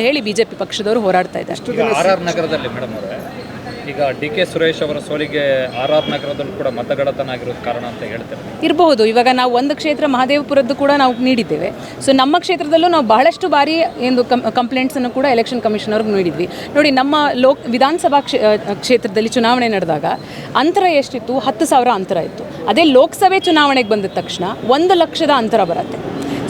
ಹೇಳಿ ಬಿಜೆಪಿ ಪಕ್ಷದವರು ಹೋರಾಡ್ತಾ ಇದ್ದಾರೆ. ಆರ್ ನಗರದಲ್ಲಿ ಮೇಡಮ್ ಅವರೇ, ಈಗ ಡಿ.ಕೆ. ಸುರೇಶ್ ಅವರ ಸೋಲಿಗೆ ಆರ್ ನಗರದಲ್ಲೂ ಕೂಡ ಮತಗಡತನ ಆಗಿರೋದು ಕಾರಣ ಅಂತ ಹೇಳ್ತಾರೆ. ಇರಬಹುದು. ಇವಾಗ ನಾವು ಒಂದು ಕ್ಷೇತ್ರ ಮಹದೇವಪುರದ್ದು ಕೂಡ ನಾವು ನೀಡಿದ್ದೇವೆ. ಸೊ ನಮ್ಮ ಕ್ಷೇತ್ರದಲ್ಲೂ ನಾವು ಬಹಳಷ್ಟು ಬಾರಿ ಒಂದು ಕಂಪ್ಲೇಂಟ್ಸನ್ನು ಕೂಡ ಎಲೆಕ್ಷನ್ ಕಮಿಷನ್ ಅವ್ರಿಗೆ ನೀಡಿದ್ವಿ. ನೋಡಿ, ನಮ್ಮ ವಿಧಾನಸಭಾ ಕ್ಷೇತ್ರದಲ್ಲಿ ಚುನಾವಣೆ ನಡೆದಾಗ ಅಂತರ ಎಷ್ಟಿತ್ತು? 10,000 ಅಂತರ ಇತ್ತು. ಅದೇ ಲೋಕಸಭೆ ಚುನಾವಣೆಗೆ ಬಂದ ತಕ್ಷಣ 1,00,000 ಅಂತರ ಬರುತ್ತೆ.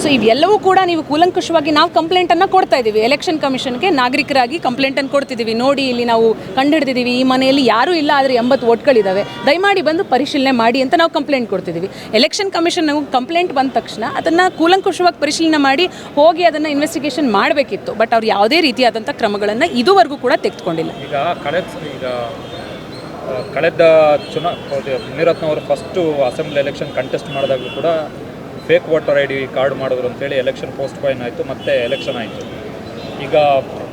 ಸೊ ಇವೆಲ್ಲವೂ ಕೂಡ ನೀವು ಕೂಲಂಕುಷವಾಗಿ ನಾವು ಕಂಪ್ಲೇಂಟನ್ನು ಕೊಡ್ತಾ ಇದ್ದೀವಿ. ಎಲೆಕ್ಷನ್ ಕಮಿಷನ್ಗೆ ನಾಗರಿಕರಾಗಿ ಕಂಪ್ಲೇಂಟನ್ನು ಕೊಡ್ತಿದ್ದೀವಿ. ನೋಡಿ, ಇಲ್ಲಿ ನಾವು ಕಂಡುಹಿಡಿದಿದ್ದೀವಿ, ಈ ಮನೆಯಲ್ಲಿ ಯಾರೂ ಇಲ್ಲ, ಆದರೆ 80 ವೋಟ್ಗಳಿದ್ದಾವೆ, ದಯಮಾಡಿ ಬಂದು ಪರಿಶೀಲನೆ ಮಾಡಿ ಅಂತ ನಾವು ಕಂಪ್ಲೇಂಟ್ ಕೊಡ್ತಿದ್ದೀವಿ. ಎಲೆಕ್ಷನ್ ಕಮಿಷನ್ ಕಂಪ್ಲೇಂಟ್ ಬಂದ ತಕ್ಷಣ ಅದನ್ನು ಕೂಲಂಕುಷವಾಗಿ ಪರಿಶೀಲನೆ ಮಾಡಿ ಹೋಗಿ ಅದನ್ನು ಇನ್ವೆಸ್ಟಿಗೇಷನ್ ಮಾಡಬೇಕಿತ್ತು. ಬಟ್ ಅವ್ರು ಯಾವುದೇ ರೀತಿಯಾದಂಥ ಕ್ರಮಗಳನ್ನು ಇದುವರೆಗೂ ಕೂಡ ತೆಗೆದುಕೊಂಡಿಲ್ಲ. ಕಳೆದ ಮುನಿರತ್ನ ಅವರು ಫಸ್ಟು ಅಸೆಂಬ್ಲಿ ಎಲೆಕ್ಷನ್ ಕಂಟೆಸ್ಟ್ ಮಾಡಿದಾಗಲೂ ಕೂಡ ಫೇಕ್ ವೋಟರ್ ID ಕಾರ್ಡ್ ಮಾಡಿದ್ರು ಅಂತೇಳಿ ಎಲೆಕ್ಷನ್ ಪೋಸ್ಟ್ಪೋನ್ ಆಯಿತು, ಮತ್ತು ಎಲೆಕ್ಷನ್ ಆಯಿತು. ಈಗ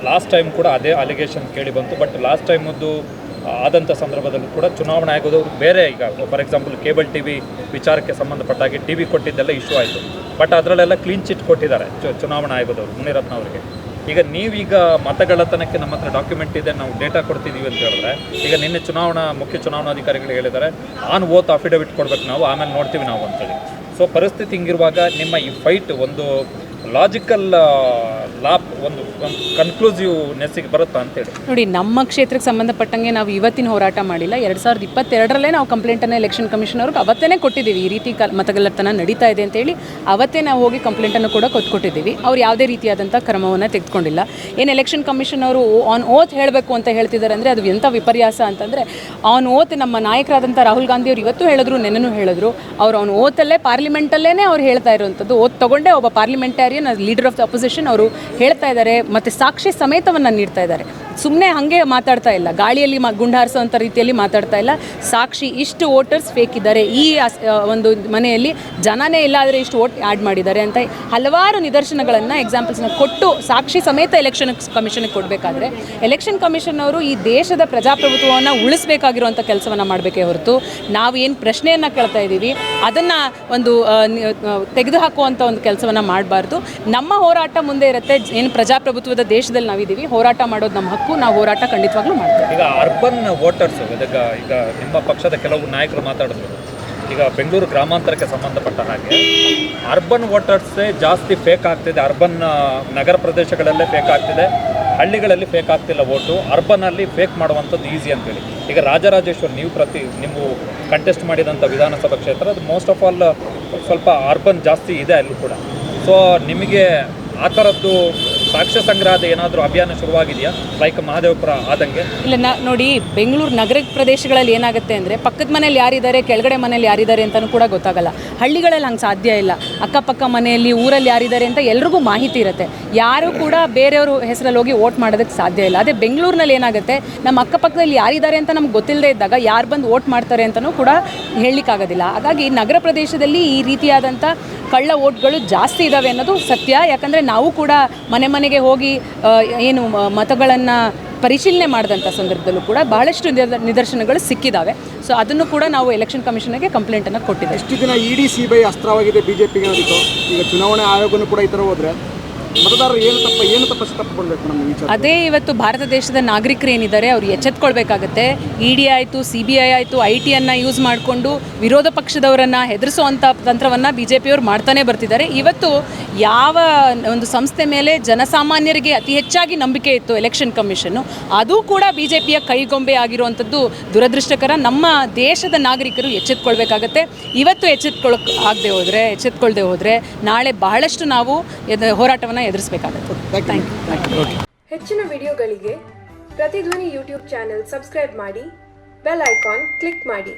ಲಾಸ್ಟ್ ಟೈಮ್ ಕೂಡ ಅದೇ ಅಲಿಗೇಷನ್ ಕೇಳಿ ಬಂತು. ಬಟ್ ಲಾಸ್ಟ್ ಟೈಮದ್ದು ಆದಂಥ ಸಂದರ್ಭದಲ್ಲೂ ಕೂಡ ಚುನಾವಣೆ ಆಗೋದವ್ರು ಬೇರೆ, ಈಗ ಫಾರ್ ಎಕ್ಸಾಂಪಲ್ ಕೇಬಲ್ TV ವಿಚಾರಕ್ಕೆ ಸಂಬಂಧಪಟ್ಟಾಗಿ TV ಕೊಟ್ಟಿದ್ದೆಲ್ಲ ಇಶ್ಯೂ ಆಯಿತು. ಬಟ್ ಅದರಲ್ಲೆಲ್ಲ ಕ್ಲೀನ್ ಚಿಟ್ ಕೊಟ್ಟಿದ್ದಾರೆ ಚುನಾವಣೆ ಆಗೋದವ್ರು ಮುನಿರತ್ನ ಅವರಿಗೆ. ಈಗ ನೀವೀಗ ಮತಗಳ್ಳತನಕ್ಕೆ ನಮ್ಮ ಹತ್ರ ಡಾಕ್ಯುಮೆಂಟ್ ಇದೆ, ನಾವು ಡೇಟಾ ಕೊಡ್ತಿದ್ದೀವಿ ಅಂತ ಹೇಳಿದ್ರೆ, ಈಗ ನಿನ್ನೆ ಮುಖ್ಯ ಚುನಾವಣಾಧಿಕಾರಿಗಳು ಹೇಳಿದ್ದಾರೆ ಆನ್ ಓತ್ ಅಫಿಡವಿಟ್ ಕೊಡ್ಬೇಕು ನಾವು, ಆಮೇಲೆ ನೋಡ್ತೀವಿ ನಾವು ಅಂತೇಳಿ. ಸೊ ಪರಿಸ್ಥಿತಿ ಹಿಂಗಿರುವಾಗ ನಿಮ್ಮ ಈ ಫೈಟ್ ಒಂದು ಲಾಜಿಕಲ್ ಒಂದು ಕನ್ಕ್ಲೂಸಿವ್ನೆಸ್ಸಿಗೆ ಬರುತ್ತಾ ಅಂತೇಳಿ. ನೋಡಿ, ನಮ್ಮ ಕ್ಷೇತ್ರಕ್ಕೆ ಸಂಬಂಧಪಟ್ಟಂಗೆ ನಾವು ಇವತ್ತಿನ ಹೋರಾಟ ಮಾಡಿಲ್ಲ. 2022ರಲ್ಲೇ ನಾವು ಕಂಪ್ಲೇಂಟನ್ನು ಎಲೆಕ್ಷನ್ ಕಮಿಷನ್ ಅವ್ರಿಗೆ ಅವತ್ತೇ ಕೊಟ್ಟಿದ್ದೀವಿ. ಈ ರೀತಿ ಮತಗಳ್ಳತನ ನಡೀತಾ ಇದೆ ಅಂತೇಳಿ ಅವತ್ತೇ ನಾವು ಹೋಗಿ ಕಂಪ್ಲೇಂಟನ್ನು ಕೂಡ ಕೊಟ್ಟಿದ್ದೀವಿ. ಅವ್ರು ಯಾವುದೇ ರೀತಿಯಾದಂಥ ಕ್ರಮವನ್ನು ತೆಗೆದುಕೊಂಡಿಲ್ಲ. ಏನು ಎಲೆಕ್ಷನ್ ಕಮಿಷನ್ ಅವರು ಆನ್ ಓತ್ ಹೇಳಬೇಕು ಅಂತ ಹೇಳ್ತಿದ್ದಾರೆ ಅಂದರೆ ಅದು ಎಂಥ ವಿಪರ್ಯಾಸ ಅಂತಂದರೆ, ಆನ್ ಓತ್ ನಮ್ಮ ನಾಯಕರಾದಂಥ ರಾಹುಲ್ ಗಾಂಧಿ ಅವರು ಇವತ್ತು ಹೇಳಿದ್ರು, ನೆನ್ನೆನೂ ಹೇಳಿದ್ರು, ಅವರು ಆನ್ ಓತಲ್ಲೇ ಪಾರ್ಲಿಮೆಂಟಲ್ಲೇ ಅವ್ರು ಹೇಳ್ತಾ ಇರುವಂಥದ್ದು, ಓತ್ ತೊಗೊಂಡೇ ಒಬ್ಬ parliamentarian leader of the opposition ಅವರು ಹೇಳ್ತಾ ಇದ್ದಾರೆ, ಮತ್ತು ಸಾಕ್ಷಿ ಸಮೇತವನ್ನು ನೀಡ್ತಾ ಇದ್ದಾರೆ. ಸುಮ್ಮನೆ ಹಾಗೆ ಮಾತಾಡ್ತಾ ಇಲ್ಲ, ಗಾಳಿಯಲ್ಲಿ ಗುಂಡಾರಿಸೋವಂಥ ರೀತಿಯಲ್ಲಿ ಮಾತಾಡ್ತಾ ಇಲ್ಲ. ಸಾಕ್ಷಿ ಇಷ್ಟು ವೋಟರ್ಸ್ ಫೇಕ್ ಇದ್ದಾರೆ, ಈ ಒಂದು ಮನೆಯಲ್ಲಿ ಜನನೇ ಇಲ್ಲ, ಆದರೆ ಇಷ್ಟು ವೋಟ್ ಆ್ಯಡ್ ಮಾಡಿದ್ದಾರೆ ಅಂತ ಹಲವಾರು ನಿದರ್ಶನಗಳನ್ನು ಎಕ್ಸಾಂಪಲ್ಸ್ನ ಕೊಟ್ಟು ಸಾಕ್ಷಿ ಸಮೇತ ಎಲೆಕ್ಷನ್ ಕಮಿಷನ್ಗೆ ಕೊಡಬೇಕಾದ್ರೆ ಎಲೆಕ್ಷನ್ ಕಮಿಷನ್ ಅವರು ಈ ದೇಶದ ಪ್ರಜಾಪ್ರಭುತ್ವವನ್ನು ಉಳಿಸಬೇಕಾಗಿರುವಂಥ ಕೆಲಸವನ್ನು ಮಾಡಬೇಕೇ ಹೊರತು ನಾವು ಏನು ಪ್ರಶ್ನೆಯನ್ನು ಕೇಳ್ತಾ ಇದ್ದೀವಿ ಅದನ್ನು ಒಂದು ತೆಗೆದುಹಾಕುವಂಥ ಒಂದು ಕೆಲಸವನ್ನು ಮಾಡಬಾರ್ದು. ನಮ್ಮ ಹೋರಾಟ ಮುಂದೆ ಇರುತ್ತೆ. ಏನು ಪ್ರಜಾಪ್ರಭುತ್ವದ ದೇಶದಲ್ಲಿ ನಾವಿದ್ದೀವಿ, ಹೋರಾಟ ಮಾಡೋದು ನಮ್ಮ ಹಕ್ಕು, ನಾವು ಹೋರಾಟ ಖಂಡಿತವಾಗ್ಲೂ ಮಾಡ್ತೀವಿ. ಈಗ ಅರ್ಬನ್ ವೋಟರ್ಸ್, ಈಗ ನಿಮ್ಮ ಪಕ್ಷದ ಕೆಲವು ನಾಯಕರು ಮಾತಾಡಿದ್ರು, ಈಗ ಬೆಂಗಳೂರು ಗ್ರಾಮಾಂತರಕ್ಕೆ ಸಂಬಂಧಪಟ್ಟ ಹಾಗೆ ಅರ್ಬನ್ ವೋಟರ್ಸೇ ಜಾಸ್ತಿ ಫೇಕ್ ಆಗ್ತಿದೆ. ಅರ್ಬನ್ ನಗರ ಪ್ರದೇಶಗಳಲ್ಲೇ ಫೇಕ್ ಆಗ್ತಿದೆ, ಹಳ್ಳಿಗಳಲ್ಲಿ ಫೇಕ್ ಆಗ್ತಿಲ್ಲ ವೋಟು. ಅರ್ಬನಲ್ಲಿ ಫೇಕ್ ಮಾಡುವಂಥದ್ದು ಈಸಿ ಅಂತೇಳಿ. ಈಗ ರಾಜರಾಜೇಶ್ವರಿ ನೀವು ಕಂಟೆಸ್ಟ್ ಮಾಡಿದಂಥ ವಿಧಾನಸಭಾ ಕ್ಷೇತ್ರ, ಅದು ಮೋಸ್ಟ್ ಆಫ್ ಆಲ್ ಸ್ವಲ್ಪ ಅರ್ಬನ್ ಜಾಸ್ತಿ ಇದೆ ಅಲ್ಲೂ ಕೂಡ. ಸೊ ನಿಮಗೆ ಆ ಥರದ್ದು ಸಾಕ್ಷ್ಯ ಸಂಗ್ರಹದ ಏನಾದರೂ ಅಭಿಯಾನ ಶುರುವಾಗಿದೆಯಾ, ಲೈಕ್ ಮಹದೇವಪುರ ಆದಂಗೆ? ಇಲ್ಲ, ನೋಡಿ, ಬೆಂಗಳೂರು ನಗರ ಪ್ರದೇಶಗಳಲ್ಲಿ ಏನಾಗುತ್ತೆ ಅಂದರೆ ಪಕ್ಕದ ಮನೇಲಿ ಯಾರಿದ್ದಾರೆ, ಕೆಳಗಡೆ ಮನೇಲಿ ಯಾರಿದ್ದಾರೆ ಅಂತಲೂ ಕೂಡ ಗೊತ್ತಾಗಲ್ಲ. ಹಳ್ಳಿಗಳಲ್ಲಿ ಹಂಗೆ ಸಾಧ್ಯ ಇಲ್ಲ. ಅಕ್ಕಪಕ್ಕ ಮನೆಯಲ್ಲಿ, ಊರಲ್ಲಿ ಯಾರಿದ್ದಾರೆ ಅಂತ ಎಲ್ರಿಗೂ ಮಾಹಿತಿ ಇರುತ್ತೆ. ಯಾರೂ ಕೂಡ ಬೇರೆಯವರು ಹೆಸರಲ್ಲಿ ಹೋಗಿ ವೋಟ್ ಮಾಡೋದಕ್ಕೆ ಸಾಧ್ಯ ಇಲ್ಲ. ಅದೇ ಬೆಂಗಳೂರಿನಲ್ಲಿ ಏನಾಗುತ್ತೆ, ನಮ್ಮ ಅಕ್ಕಪಕ್ಕದಲ್ಲಿ ಯಾರಿದ್ದಾರೆ ಅಂತ ನಮ್ಗೆ ಗೊತ್ತಿಲ್ಲದೆ ಇದ್ದಾಗ ಯಾರು ಬಂದು ವೋಟ್ ಮಾಡ್ತಾರೆ ಅಂತಲೂ ಕೂಡ ಹೇಳಲಿಕ್ಕಾಗೋದಿಲ್ಲ. ಹಾಗಾಗಿ ನಗರ ಪ್ರದೇಶದಲ್ಲಿ ಈ ರೀತಿಯಾದಂಥ ಕಳ್ಳ ವೋಟ್ಗಳು ಜಾಸ್ತಿ ಇದ್ದಾವೆ ಅನ್ನೋದು ಸತ್ಯ. ಯಾಕಂದರೆ ನಾವು ಕೂಡ ಮನೆಗೆ ಹೋಗಿ ಏನು ಮತಗಳನ್ನು ಪರಿಶೀಲನೆ ಮಾಡಿದಂಥ ಸಂದರ್ಭದಲ್ಲೂ ಕೂಡ ಬಹಳಷ್ಟು ನಿದರ್ಶನಗಳು ಸಿಕ್ಕಿದ್ದಾವೆ. ಸೊ ಅದನ್ನು ಕೂಡ ನಾವು ಎಲೆಕ್ಷನ್ ಕಮಿಷನ್ಗೆ ಕಂಪ್ಲೇಂಟನ್ನು ಕೊಟ್ಟಿದ್ದೇವೆ. ಎಷ್ಟು ದಿನ ED CBI ಅಸ್ತ್ರವಾಗಿದೆ ಬಿಜೆಪಿಗೆ ಅನ್ನೋದು. ಈಗ ಚುನಾವಣೆ ಆಯೋಗನೂ ಕೂಡ ಈ ಥರ ಹೋದರೆ ಮತದಾರರು ಏನು ತಪ್ಪಬೇಕು ನಮ್ಮ ವಿಚಾರ? ಅದೇ ಇವತ್ತು ಭಾರತ ದೇಶದ ನಾಗರಿಕರು ಏನಿದ್ದಾರೆ ಅವ್ರು ಎಚ್ಚೆತ್ಕೊಳ್ಬೇಕಾಗತ್ತೆ. ED ಆಯಿತು, CBI ಆಯಿತು, IT ಯೂಸ್ ಮಾಡಿಕೊಂಡು ವಿರೋಧ ಪಕ್ಷದವರನ್ನು ಹೆದರಿಸುವಂಥ ತಂತ್ರವನ್ನು BJPಯವರು ಮಾಡ್ತಾನೆ ಬರ್ತಿದ್ದಾರೆ. ಇವತ್ತು ಯಾವ ಒಂದು ಸಂಸ್ಥೆ ಮೇಲೆ ಜನಸಾಮಾನ್ಯರಿಗೆ ಅತಿ ಹೆಚ್ಚಾಗಿ ನಂಬಿಕೆ ಇತ್ತು ಎಲೆಕ್ಷನ್ ಕಮಿಷನ್ನು, ಅದು ಕೂಡ BJPಯ ಕೈಗೊಂಬೆ ಆಗಿರುವಂಥದ್ದು ದುರದೃಷ್ಟಕರ. ನಮ್ಮ ದೇಶದ ನಾಗರಿಕರು ಎಚ್ಚೆತ್ಕೊಳ್ಬೇಕಾಗತ್ತೆ. ಇವತ್ತು ಎಚ್ಚೆತ್ಕೊಳ್ದೆ ಹೋದರೆ ನಾಳೆ ಬಹಳಷ್ಟು ನಾವು ಹೋರಾಟವನ್ನು ಎದುರಿಸಬೇಕಾಗುತ್ತೆ. Thank you. ಹೆಚ್ಚಿನ ವಿಡಿಯೋಗಳಿಗೆ ಪ್ರತಿಧ್ವನಿ ಯೂಟ್ಯೂಬ್ ಚಾನೆಲ್ ಸಬ್ಸ್ಕ್ರೈಬ್ ಮಾಡಿ, ಬೆಲ್ ಐಕಾನ್ ಕ್ಲಿಕ್ ಮಾಡಿ.